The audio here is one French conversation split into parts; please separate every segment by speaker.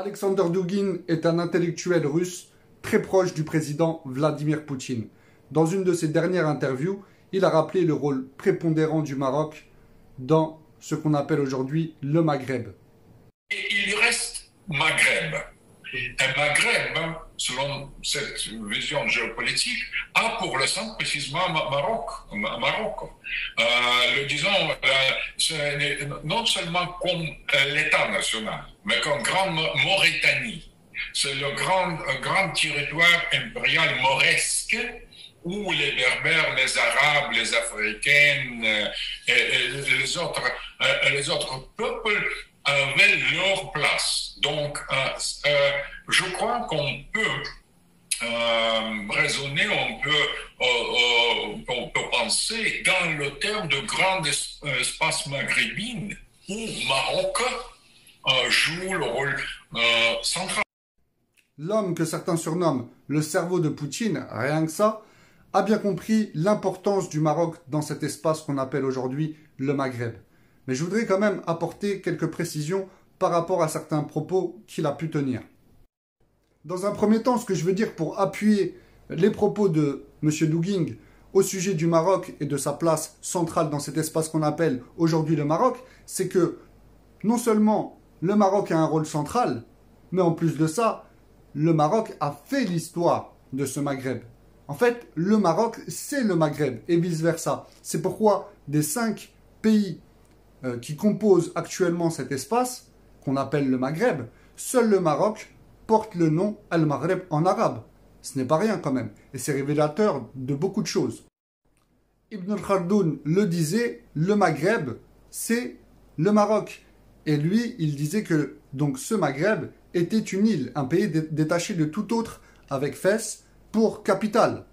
Speaker 1: Alexander Dugin est un intellectuel russe très proche du président Vladimir Poutine. Dans une de ses dernières interviews, il a rappelé le rôle prépondérant du Maroc dans ce qu'on appelle aujourd'hui le Maghreb.
Speaker 2: Il reste Maghreb. Un Maghreb, selon cette vision géopolitique, a pour le centre précisément Maroc. Disons, non seulement comme l'État national, mais comme grande Mauritanie. C'est le grand territoire impérial mauresque où les Berbères, les Arabes, les Africains et les autres peuples avaient leur place. Donc, je crois qu'on peut raisonner, on peut penser dans le terme de grand espace maghrébin où Maroc joue le rôle central.
Speaker 1: L'homme que certains surnomment le cerveau de Poutine, rien que ça, a bien compris l'importance du Maroc dans cet espace qu'on appelle aujourd'hui le Maghreb. Mais je voudrais quand même apporter quelques précisions par rapport à certains propos qu'il a pu tenir. Dans un premier temps, ce que je veux dire pour appuyer les propos de M. Dugin au sujet du Maroc et de sa place centrale dans cet espace qu'on appelle aujourd'hui le Maroc, c'est que non seulement le Maroc a un rôle central, mais en plus de ça, le Maroc a fait l'histoire de ce Maghreb. En fait, le Maroc, c'est le Maghreb et vice-versa. C'est pourquoi des 5 pays qui composent actuellement cet espace, qu'on appelle le Maghreb, seul le Maroc porte le nom Al-Maghreb en arabe. Ce n'est pas rien quand même, et c'est révélateur de beaucoup de choses. Ibn Khaldoun le disait, le Maghreb, c'est le Maroc. Et lui, il disait que donc ce Maghreb était une île, un pays détaché de tout autre, avec Fès pour capitale.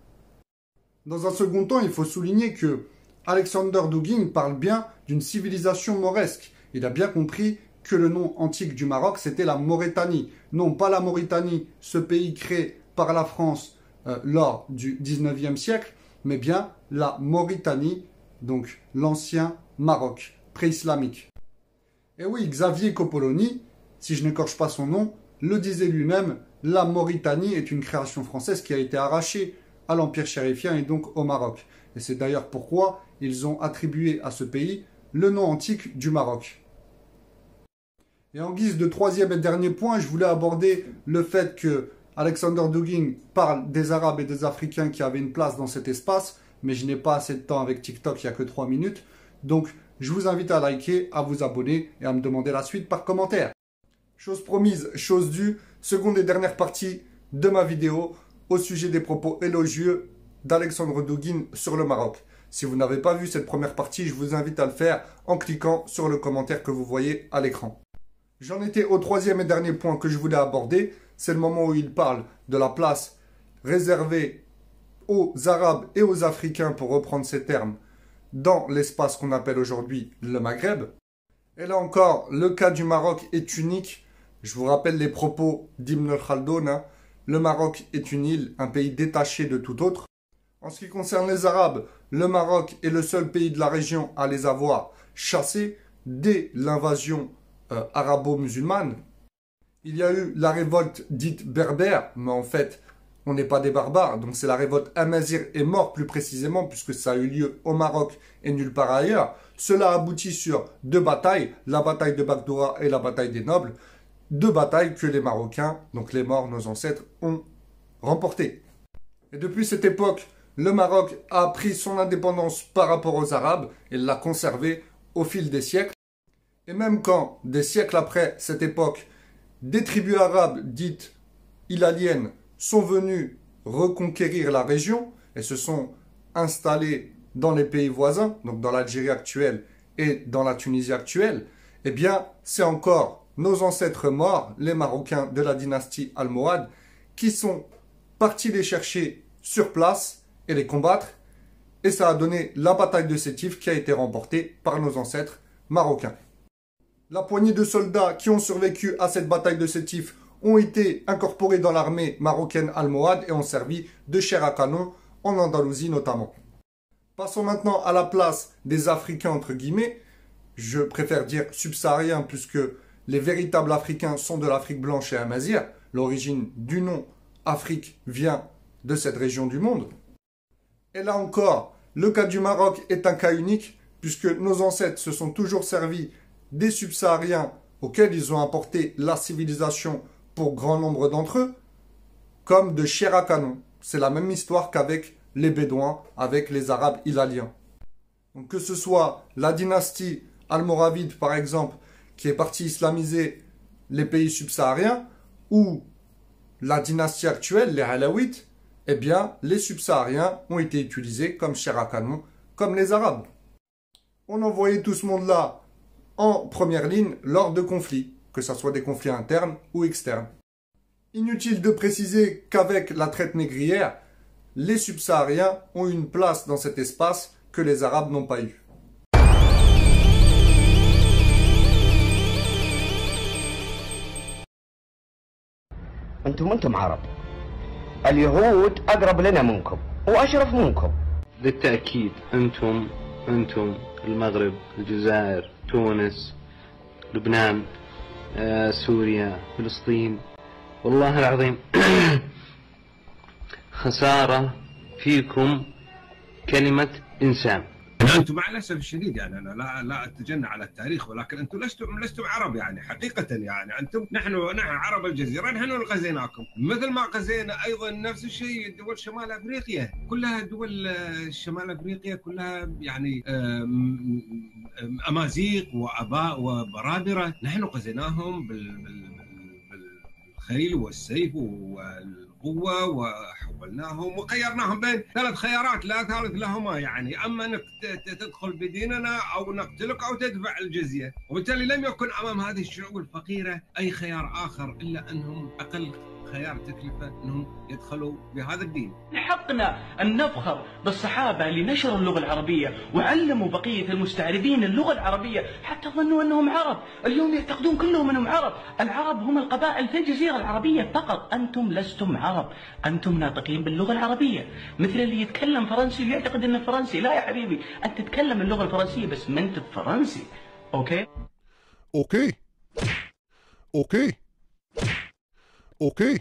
Speaker 1: Dans un second temps, il faut souligner que Alexander Dugin parle bien d'une civilisation mauresque. Il a bien compris que le nom antique du Maroc, c'était la Mauritanie. Non, pas la Mauritanie, ce pays créé par la France lors du 19e siècle, mais bien la Mauritanie, donc l'ancien Maroc, pré-islamique. Et oui, Xavier Coppoloni, si je n'écorche pas son nom, le disait lui-même, la Mauritanie est une création française qui a été arrachée à l'Empire chérifien et donc au Maroc. Et c'est d'ailleurs pourquoi ils ont attribué à ce pays le nom antique du Maroc. Et en guise de troisième et dernier point, je voulais aborder le fait que Alexander Dugin parle des Arabes et des Africains qui avaient une place dans cet espace, mais je n'ai pas assez de temps avec TikTok, il n'y a que 3 minutes. Donc, je vous invite à liker, à vous abonner et à me demander la suite par commentaire. Chose promise, chose due, seconde et dernière partie de ma vidéo au sujet des propos élogieux d'Alexander Dugin sur le Maroc. Si vous n'avez pas vu cette première partie, je vous invite à le faire en cliquant sur le commentaire que vous voyez à l'écran. J'en étais au troisième et dernier point que je voulais aborder. C'est le moment où il parle de la place réservée aux Arabes et aux Africains, pour reprendre ces termes, dans l'espace qu'on appelle aujourd'hui le Maghreb. Et là encore, le cas du Maroc est unique. Je vous rappelle les propos d'Ibn Khaldoun. Le Maroc est une île, un pays détaché de tout autre. En ce qui concerne les Arabes, le Maroc est le seul pays de la région à les avoir chassés dès l'invasion arabo-musulmane. Il y a eu la révolte dite berbère, mais en fait, on n'est pas des barbares. Donc c'est la révolte Amazigh et mort plus précisément, puisque ça a eu lieu au Maroc et nulle part ailleurs. Cela aboutit sur 2 batailles, la bataille de Bagdoura et la bataille des Nobles. 2 batailles que les Marocains, donc les morts, nos ancêtres, ont remportées. Et depuis cette époque, le Maroc a pris son indépendance par rapport aux Arabes et l'a conservée au fil des siècles. Et même quand, des siècles après cette époque, des tribus arabes dites hilaliennes sont venues reconquérir la région et se sont installées dans les pays voisins, donc dans l'Algérie actuelle et dans la Tunisie actuelle, eh bien, c'est encore nos ancêtres morts, les Marocains de la dynastie almohade, qui sont partis les chercher sur place et les combattre. Et ça a donné la bataille de Sétif qui a été remportée par nos ancêtres marocains. La poignée de soldats qui ont survécu à cette bataille de Sétif ont été incorporés dans l'armée marocaine almohade et ont servi de chair à canon en Andalousie notamment. Passons maintenant à la place des Africains entre guillemets. Je préfère dire subsahariens puisque les véritables Africains sont de l'Afrique blanche et amazigh. L'origine du nom Afrique vient de cette région du monde. Et là encore, le cas du Maroc est un cas unique, puisque nos ancêtres se sont toujours servis des subsahariens auxquels ils ont apporté la civilisation pour grand nombre d'entre eux, comme de chair à canon. C'est la même histoire qu'avec les Bédouins, avec les Arabes hilaliens. Donc que ce soit la dynastie almoravide, par exemple, qui est partie islamiser les pays subsahariens, ou la dynastie actuelle, les Alaouites, eh bien, les subsahariens ont été utilisés comme chair à canon, comme les Arabes. On envoyait tout ce monde-là en première ligne lors de conflits, que ce soit des conflits internes ou externes. Inutile de préciser qu'avec la traite négrière, les subsahariens ont une place dans cet espace que les Arabes n'ont pas eu.
Speaker 3: أنتم عرب. اليهود أقرب لنا منكم وأشرف منكم.
Speaker 4: بالتأكيد أنتم المغرب، الجزائر، تونس، لبنان، سوريا، فلسطين، والله العظيم خسارة فيكم كلمة إنسان.
Speaker 5: أنتم مع الأسف الشديد يعني أنا لا أتجنى على التاريخ، ولكن أنتم لستم عرب يعني حقيقة. يعني نحن عرب الجزيرة، نحن اللي غزيناكم، مثل ما غزينا أيضا نفس الشيء دول شمال أفريقيا كلها. دول شمال أفريقيا كلها يعني أمازيغ وآباء وبرابرة، نحن غزيناهم بالخيل والسيف والقوة، وحولناهم وخيرناهم بين 3 خيارات لا ثالث لهما، يعني اما انك تدخل بديننا او نقتلك او تدفع الجزية. وبالتالي لم يكن امام هذه الشعوب الفقيرة اي خيار اخر الا انهم اقل خيار تكلفة انهم يدخلوا بهذا الدين.
Speaker 6: حقنا ان نفخر بالصحابة اللي نشروا اللغة العربية وعلموا بقية المستعربين اللغة العربية حتى ظنوا انهم عرب. اليوم يعتقدون كلهم انهم عرب. العرب هم القبائل في الجزيرة العربية فقط. انتم لستم عرب، انتم ناطقين باللغة العربية، مثل اللي يتكلم فرنسي ويعتقد انه فرنسي. لا يا حبيبي، انت تتكلم اللغة الفرنسية بس ما انت فرنسي. اوكي
Speaker 7: اوكي اوكي اوكي